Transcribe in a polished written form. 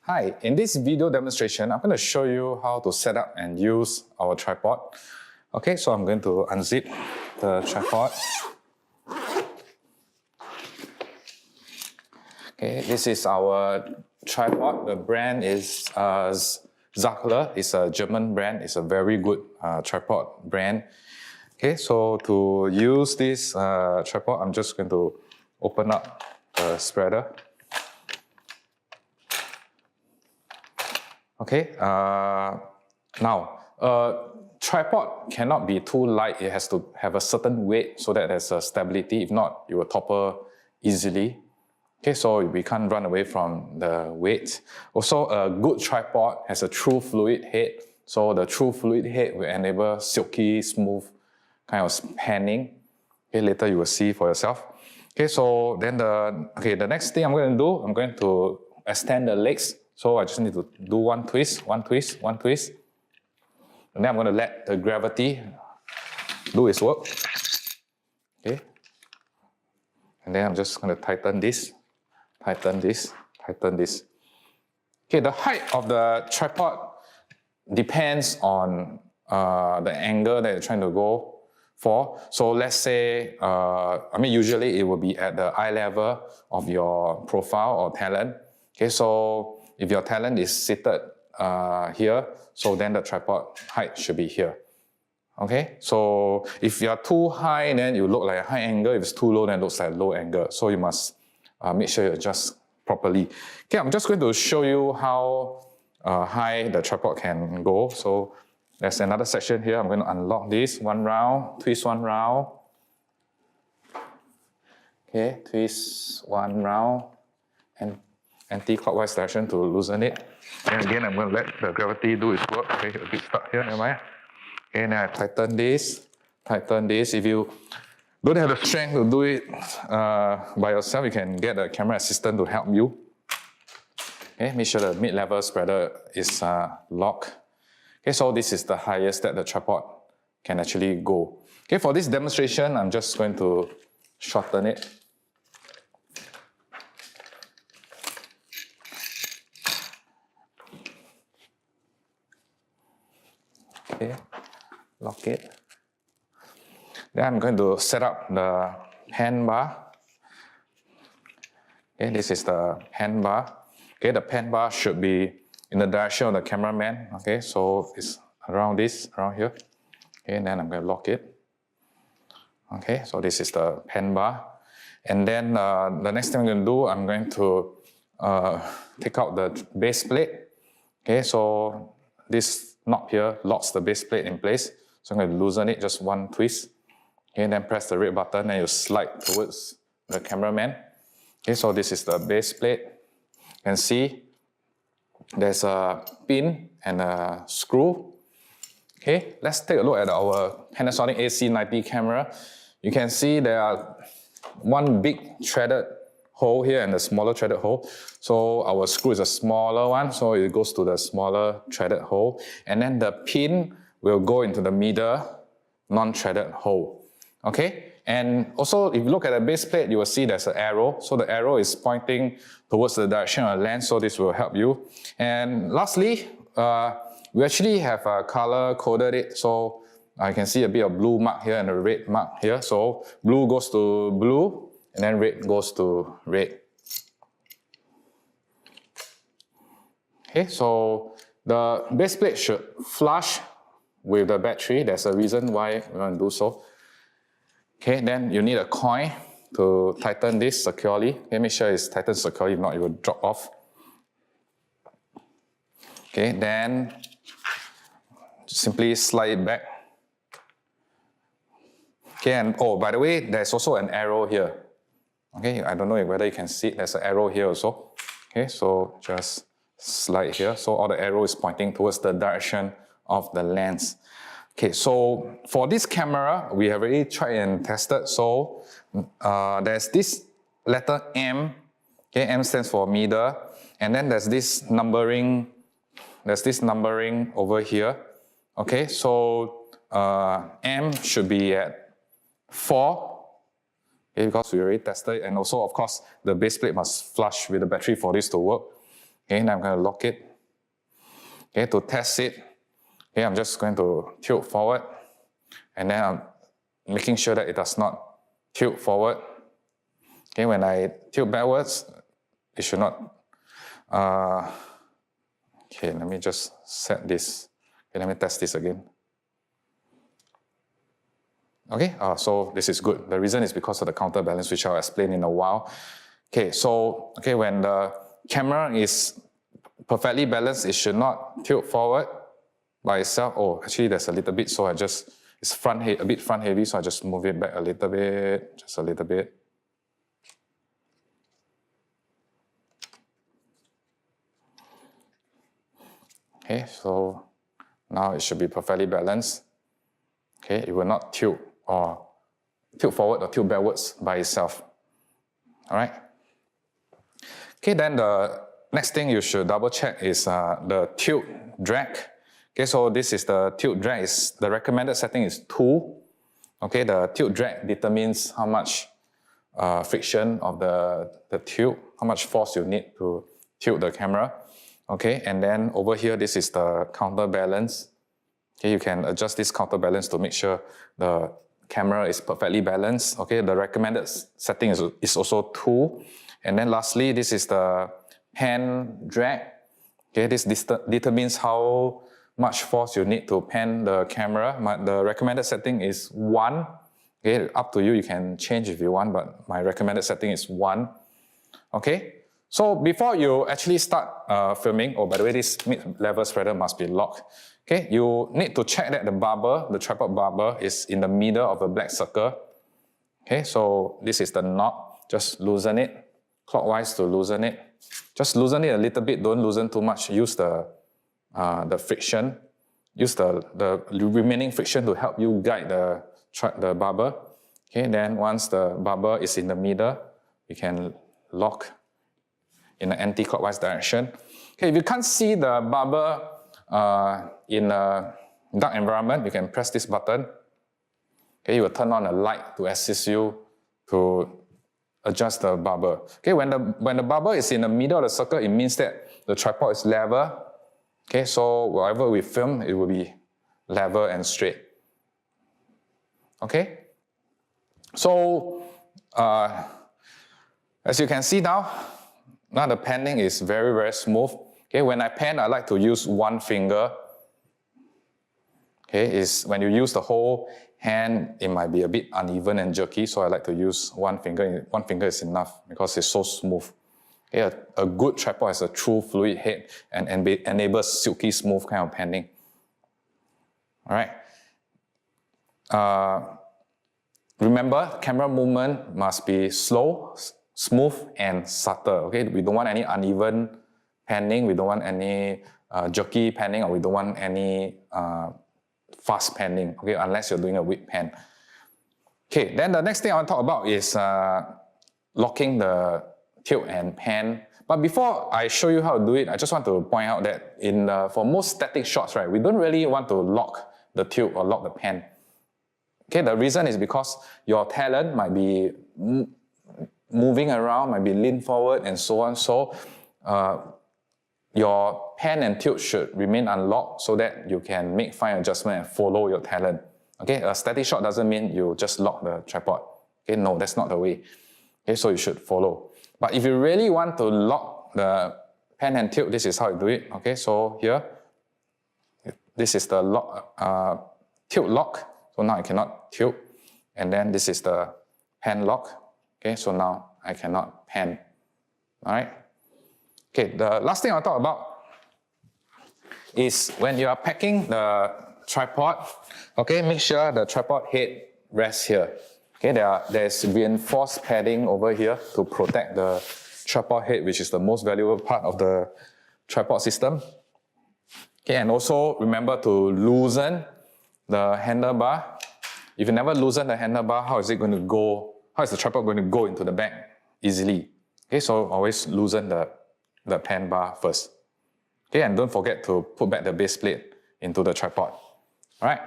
Hi, in this video demonstration, I'm going to show you how to set up and use our tripod. Okay, so I'm going to unzip the tripod. Okay, this is our tripod. The brand is Sacthler. It's a German brand. It's a very good tripod brand. Okay, so to use this tripod, I'm just going to open up the spreader. Okay, now, tripod cannot be too light. It has to have a certain weight so that there's a stability. If not, it will topple easily. Okay, so we can't run away from the weight. Also, a good tripod has a true fluid head. So the true fluid head will enable silky, smooth kind of panning. Okay, later you will see for yourself. Okay, so then the next thing I'm going to do, I'm going to extend the legs. So I just need to do one twist, one twist, one twist. And then I'm going to let the gravity do its work. Okay. And then I'm just going to tighten this, tighten this, tighten this. Okay, the height of the tripod depends on the angle that you're trying to go for. So let's say, usually it will be at the eye level of your profile or talent. Okay, so if your talent is seated here, so then the tripod height should be here. Okay, so if you're too high, then you look like a high angle. If it's too low, then it looks like a low angle. So you must make sure you adjust properly. Okay, I'm just going to show you how high the tripod can go. So there's another section here. I'm going to unlock this one round, twist one round. Okay, twist one round and anti-clockwise direction to loosen it. And again, I'm going to let the gravity do its work. Okay, a bit stuck here, never mind. Okay, now I tighten this, tighten this. If you don't have the strength to do it by yourself, you can get a camera assistant to help you. Okay, make sure the mid-level spreader is locked. Okay, so this is the highest that the tripod can actually go. Okay, for this demonstration, I'm just going to shorten it. Okay, lock it. Then I'm going to set up the hand bar. Okay, this is the hand bar. Okay, the hand bar should be in the direction of the cameraman. Okay, so it's around this, around here. Okay, and then I'm going to lock it. Okay, so this is the hand bar. And then the next thing I'm going to do, I'm going to take out the base plate. Okay, so this knob here locks the base plate in place. So I'm going to loosen it, just one twist. Okay, and then press the red button and you slide towards the cameraman. Okay, so this is the base plate. You can see there's a pin and a screw. Okay, let's take a look at our Panasonic AC90 camera. You can see there are one big threaded hole here and a smaller threaded hole. So our screw is a smaller one, so it goes to the smaller threaded hole. And then the pin will go into the middle non-threaded hole. Okay, and also if you look at the base plate, you will see there's an arrow. So the arrow is pointing towards the direction of the lens, so this will help you. And lastly, we actually have color coded it. So I can see a bit of blue mark here and a red mark here. So blue goes to blue, and then red goes to red. Okay, so the base plate should flush with the battery. There's a reason why we want to do so. Okay, then you need a coin to tighten this securely. Okay, make sure it's tightened securely, if not it will drop off. Okay, then simply slide it back. Okay, and oh, by the way, there's also an arrow here. Okay, I don't know whether you can see it. There's an arrow here also. Okay, so just slide here. So all the arrow is pointing towards the direction of the lens. Okay, so for this camera, we have already tried and tested. So there's this letter M. Okay, M stands for middle. And then there's this numbering. There's this numbering over here. Okay, so M should be at 4. Okay, because we already tested it, and also of course the base plate must flush with the battery for this to work. Okay, now I'm going to lock it. Okay, to test it, okay, I'm just going to tilt forward, and then I'm making sure that it does not tilt forward. Okay, when I tilt backwards, it should not. Okay, let me just set this. Okay, let me test this again. Okay, so this is good. The reason is because of the counterbalance, which I'll explain in a while. Okay, so when the camera is perfectly balanced, it should not tilt forward by itself. Oh, actually there's a little bit, so it's a bit front heavy, so I just move it back a little bit, just a little bit. Okay, so now it should be perfectly balanced. Okay, it will not tilt forward or tilt backwards by itself. All right. Okay, then the next thing you should double check is the tilt drag. Okay, so this is the tilt drag. The recommended setting is 2. Okay, the tilt drag determines how much friction of the tilt, how much force you need to tilt the camera. Okay, and then over here, this is the counterbalance. Okay, you can adjust this counterbalance to make sure the camera is perfectly balanced. Okay, the recommended setting is also 2. And then lastly, this is the pan drag. Okay, this determines how much force you need to pan the camera. The recommended setting is 1. Okay, up to you, you can change if you want, but my recommended setting is 1. Okay, so before you actually start filming, oh, by the way, this mid-level spreader must be locked. Okay, you need to check that the tripod barber is in the middle of the black circle. Okay, so this is the knob. Just loosen it clockwise to loosen it. Just loosen it a little bit, don't loosen too much. Use the friction. Use the remaining friction to help you guide the barber. Okay, then once the barber is in the middle, you can lock in an anti-clockwise direction. Okay, if you can't see the barber in a dark environment, you can press this button. Okay, you will turn on a light to assist you to adjust the barber. Okay, when the barber is in the middle of the circle, it means that the tripod is level. Okay, so whatever we film, it will be level and straight. Okay, so as you can see now the panning is very, very smooth. Okay, when I pan, I like to use one finger. Okay, when you use the whole hand, it might be a bit uneven and jerky, so I like to use one finger. One finger is enough because it's so smooth. Okay, a good tripod has a true fluid head and enables silky smooth kind of panning. All right. Remember, camera movement must be slow, smooth, and subtle. Okay, we don't want any uneven panning, we don't want any jerky panning, or we don't want any fast panning, okay, unless you're doing a whip pan. Okay, then the next thing I want to talk about is locking the tilt and pan. But before I show you how to do it, I just want to point out that for most static shots, right, we don't really want to lock the tilt or lock the pan. Okay, the reason is because your talent might be moving around, might be lean forward and so on. So your pan and tilt should remain unlocked so that you can make fine adjustment and follow your talent. Okay, a static shot doesn't mean you just lock the tripod. Okay, no, that's not the way. Okay, so you should follow. But if you really want to lock the pan and tilt, this is how you do it. Okay, so here, this is the lock, tilt lock. So now I cannot tilt. And then this is the pan lock. Okay, so now I cannot pan. All right. Okay, the last thing I'll talk about is when you are packing the tripod, okay, make sure the tripod head rests here. Okay, there's reinforced padding over here to protect the tripod head, which is the most valuable part of the tripod system. Okay, and also remember to loosen the handlebar. If you never loosen the handlebar, how is the tripod going to go into the bag easily? Okay, so always loosen the pan bar first. Okay, and don't forget to put back the base plate into the tripod. All right.